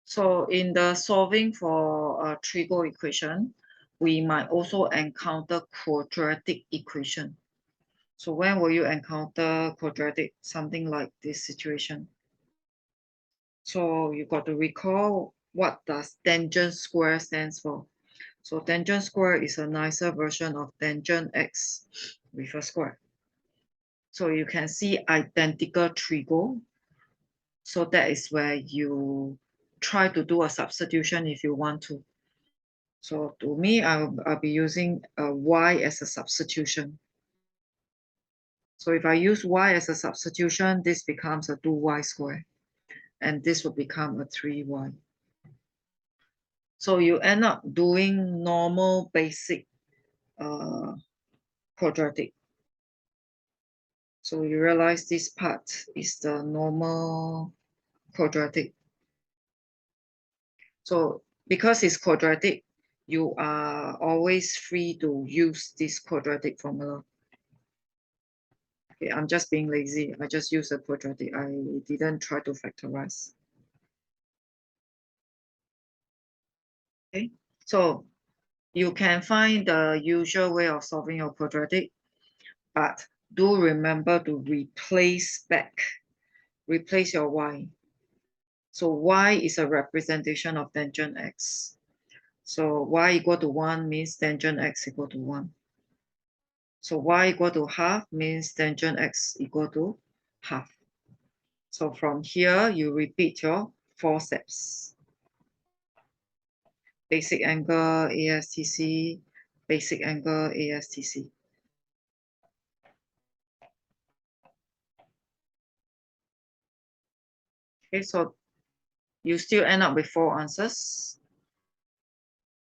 So in the solving for a trigo equation, we might also encounter quadratic equation. So when will you encounter quadratic? Something like this situation. So you got to recall what does tangent square stands for. So tangent square is a nicer version of tangent x with a square. So you can see identical trigo. So that is where you try to do a substitution if you want to. So to me, I'll be using y as a substitution. So if I use y as a substitution, this becomes a 2y squared. And this will become a 3y. So you end up doing normal basic quadratic. So you realize this part is the normal quadratic. So because it's quadratic, you are always free to use this quadratic formula. Okay, I'm just being lazy. I just use a quadratic. I didn't try to factorize. Okay, so you can find the usual way of solving your quadratic, but do remember to replace your y. So y is a representation of tangent x. So y equal to 1 means tangent x equal to 1. So y equal to half means tangent x equal to half. So from here, you repeat your 4 steps. Basic angle ASTC, basic angle ASTC. Okay, so you still end up with 4 answers,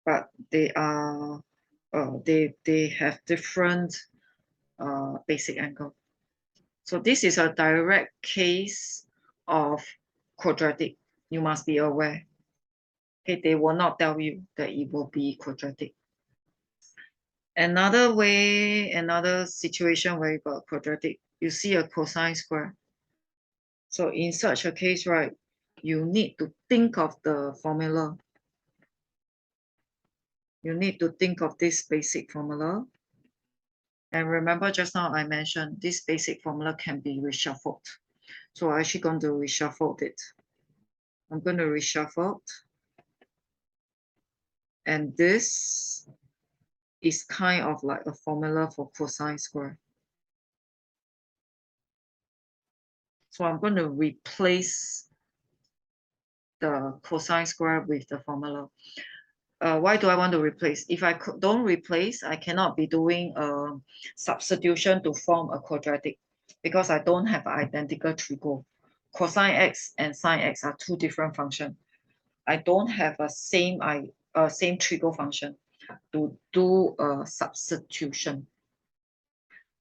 but they are they have different basic angle. So this is a direct case of quadratic. You must be aware. Okay, they will not tell you that it will be quadratic. Another way, another situation where you got quadratic, you see a cosine square. So in such a case, right, you need to think of the formula. You need to think of this basic formula. And remember just now I mentioned this basic formula can be reshuffled. So I'm actually going to reshuffle it. I'm going to reshuffle it. And this is kind of like a formula for cosine square. So I'm going to replace the cosine square with the formula. Why do I want to replace? If I don't replace, I cannot be doing a substitution to form a quadratic because I don't have identical trigo. Cosine x and sine x are two different functions. I don't have a same trigo function to do a substitution.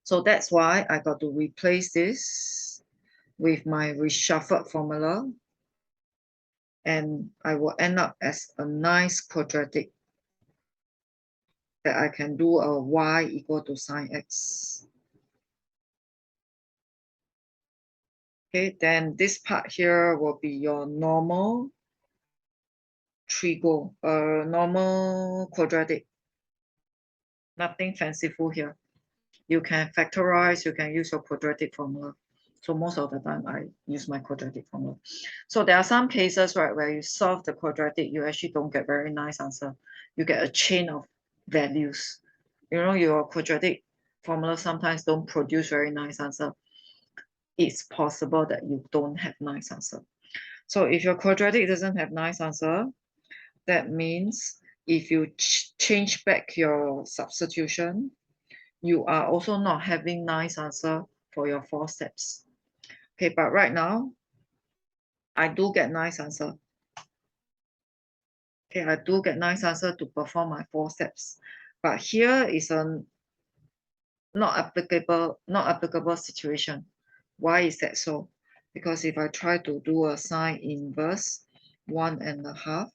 So that's why I got to replace this with my reshuffled formula. And I will end up as a nice quadratic that I can do a y equal to sine x. Okay, then this part here will be your normal trigo, normal quadratic. Nothing fanciful here. You can factorize, you can use your quadratic formula. So most of the time I use my quadratic formula. So there are some cases, right, where you solve the quadratic, you actually don't get very nice answer. You get a chain of values. You know, your quadratic formula sometimes don't produce very nice answer. It's possible that you don't have nice answer. So if your quadratic doesn't have nice answer, that means if you change back your substitution, you are also not having nice answer for your 4 steps. Okay, but right now, I do get nice answer. Okay, I do get nice answer to perform my 4 steps. But here is a not applicable situation. Why is that so? Because if I try to do a sine inverse 1.5,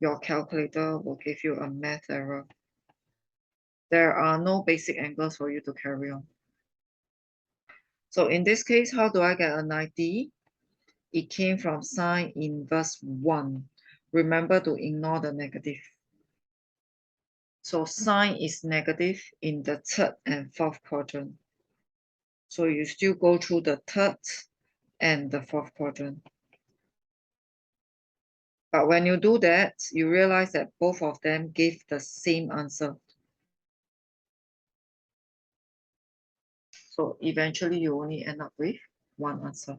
your calculator will give you a math error. There are no basic angles for you to carry on. So in this case, how do I get a 90? it came from sine inverse 1. Remember to ignore the negative. So sine is negative in the third and fourth quadrant. So you still go through the third and the fourth quadrant. But when you do that, you realize that both of them give the same answer. So eventually you only end up with one answer.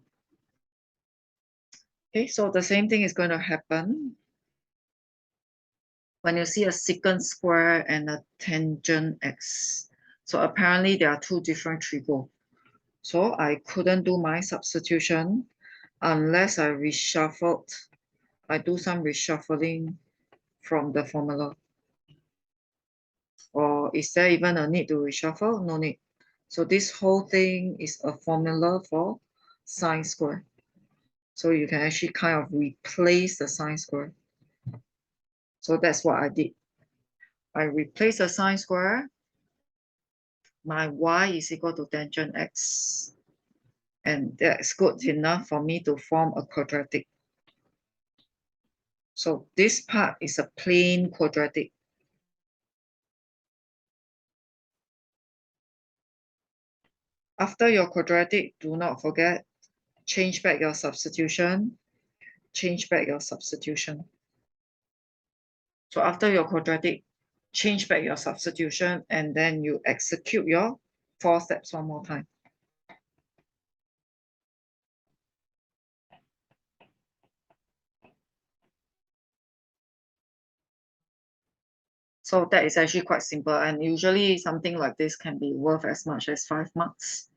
Okay, so the same thing is going to happen when you see a secant square and a tangent x. So apparently there are two different trigo. So I couldn't do my substitution unless I reshuffled. I do some reshuffling from the formula. Or is there even a need to reshuffle? No need. So this whole thing is a formula for sine square. So you can actually kind of replace the sine square. So that's what I did. I replace the sine square. My y is equal to tangent x. And that's good enough for me to form a quadratic. So this part is a plain quadratic. After your quadratic, do not forget, change back your substitution. Change back your substitution. So after your quadratic, change back your substitution, and then you execute your 4 steps one more time. So that is actually quite simple, and usually something like this can be worth as much as 5 marks.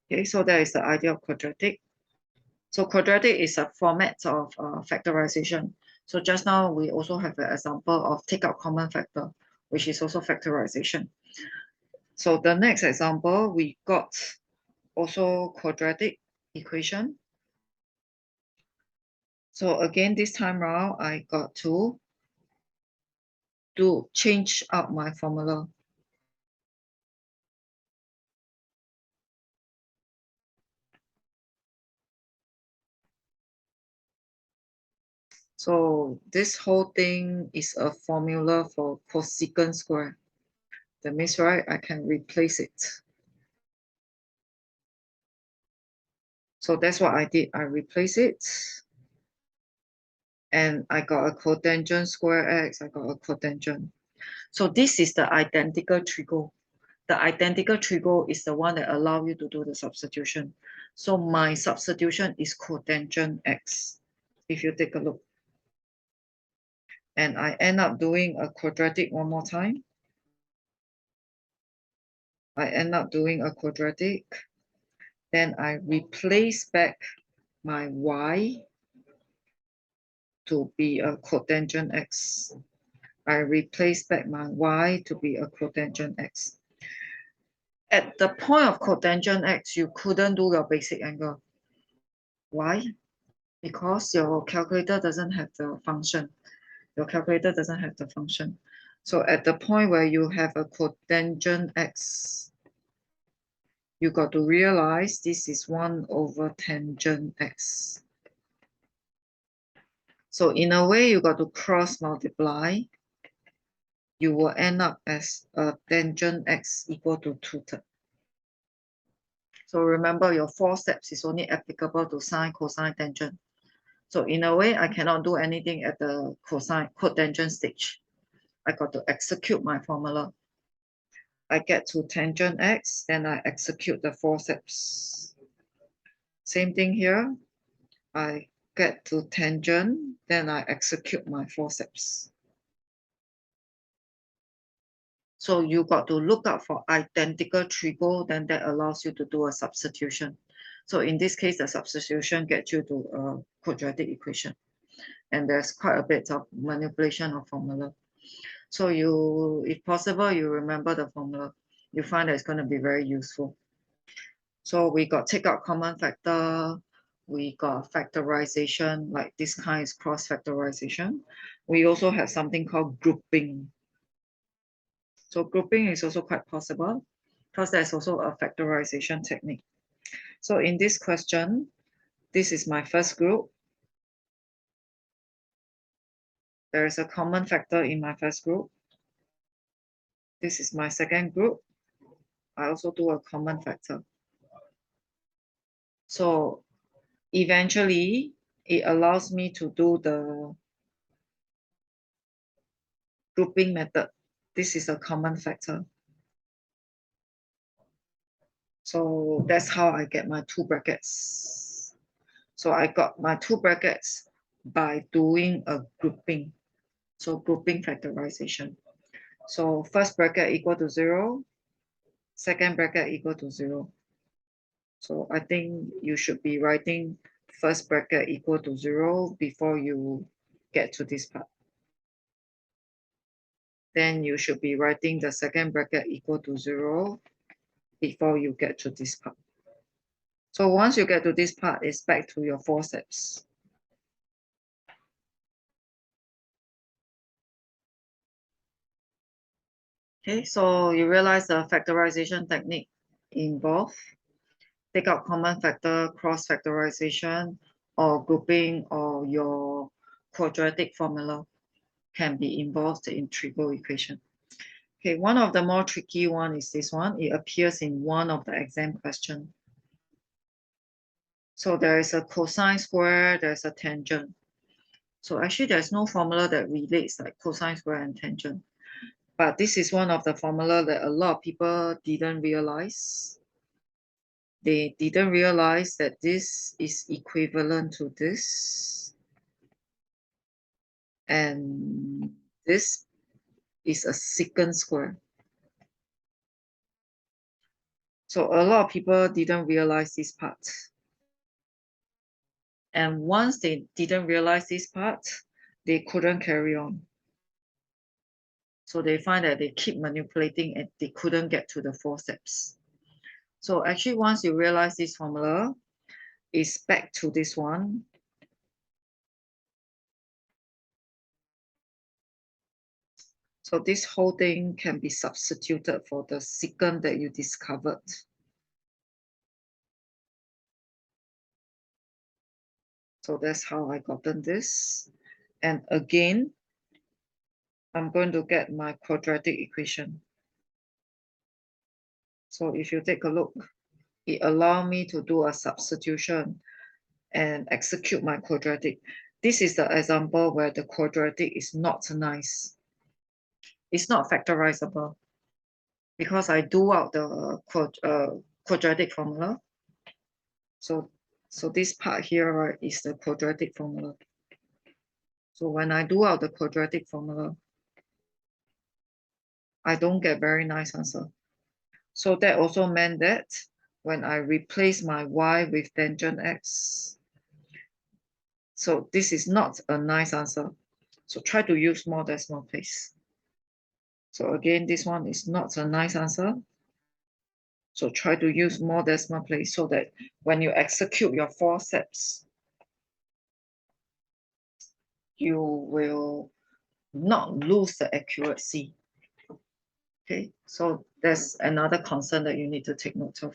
Okay, so that is the idea of quadratic. So quadratic is a format of factorization. So just now we also have an example of take out common factor, which is also factorization. So the next example, we got also quadratic equation. So again, this time around, I got to change up my formula. So this whole thing is a formula for cosecant square. That means, right, I can replace it. So that's what I did. I replace it. And I got a cotangent square x, I got a cotangent. So this is the identical trigo. The identical trigo is the one that allows you to do the substitution. So my substitution is cotangent x, if you take a look. And I end up doing a quadratic one more time. I end up doing a quadratic. Then I replace back my y to be a cotangent x. I replace back my y to be a cotangent x. At the point of cotangent x, you couldn't do your basic angle. Why? Because your calculator doesn't have the function. Your calculator doesn't have the function. So at the point where you have a cotangent x, you got to realize this is 1 over tangent x. So in a way, you got to cross multiply. You will end up as a tangent x equal to 2/3. So remember, your 4 steps is only applicable to sine, cosine, tangent. So in a way, I cannot do anything at the cotangent stage. I got to execute my formula. I get to tangent x, then I execute the 4 steps. Same thing here. I get to tangent, then I execute my 4 steps. So you got to look out for identical trigo, then that allows you to do a substitution. So in this case, the substitution gets you to a quadratic equation. And there's quite a bit of manipulation of formula. So you, if possible, you remember the formula. You find that it's going to be very useful. So we got take out common factor. We got factorization, like this kind is cross factorization. We also have something called grouping. So grouping is also quite possible because there's also a factorization technique. So in this question, This is my first group. There is a common factor in my first group. This is my second group. I also do a common factor. So eventually, it allows me to do the grouping method. This is a common factor. So that's how I get my two brackets. So I got my two brackets by doing a grouping. So grouping factorization. So first bracket equal to 0, second bracket equal to 0. So I think you should be writing first bracket equal to 0 before you get to this part. Then you should be writing the second bracket equal to 0 before you get to this part. So once you get to this part, it's back to your forceps. Okay, so you realize the factorization technique involved. Take out common factor, cross factorization, or grouping, or your quadratic formula can be involved in trigo equation. Okay, one of the more tricky one is this one. It appears in one of the exam questions. So there is a cosine square, there's a tangent. So actually there's no formula that relates like cosine square and tangent. But this is one of the formula that a lot of people didn't realize. They didn't realize that this is equivalent to this. And this is a secant square. So a lot of people didn't realize this part. And once they didn't realize this part, they couldn't carry on. So they find that they keep manipulating and they couldn't get to the forceps. So actually, once you realize this formula, it's back to this one. So this whole thing can be substituted for the secant that you discovered. So that's how I gotten this. And again, I'm going to get my quadratic equation. So if you take a look, it allows me to do a substitution and execute my quadratic. This is the example where the quadratic is not nice. It's not factorizable because I do out the quadratic formula. So this part here, right, is the quadratic formula. So when I do out the quadratic formula, I don't get very nice answer. So that also meant that when I replace my y with tangent x, so this is not a nice answer. So try to use more decimal place. So again, this one is not a nice answer. So try to use more decimal place so that when you execute your forceps, you will not lose the accuracy. Okay, so that's another concern that you need to take note of.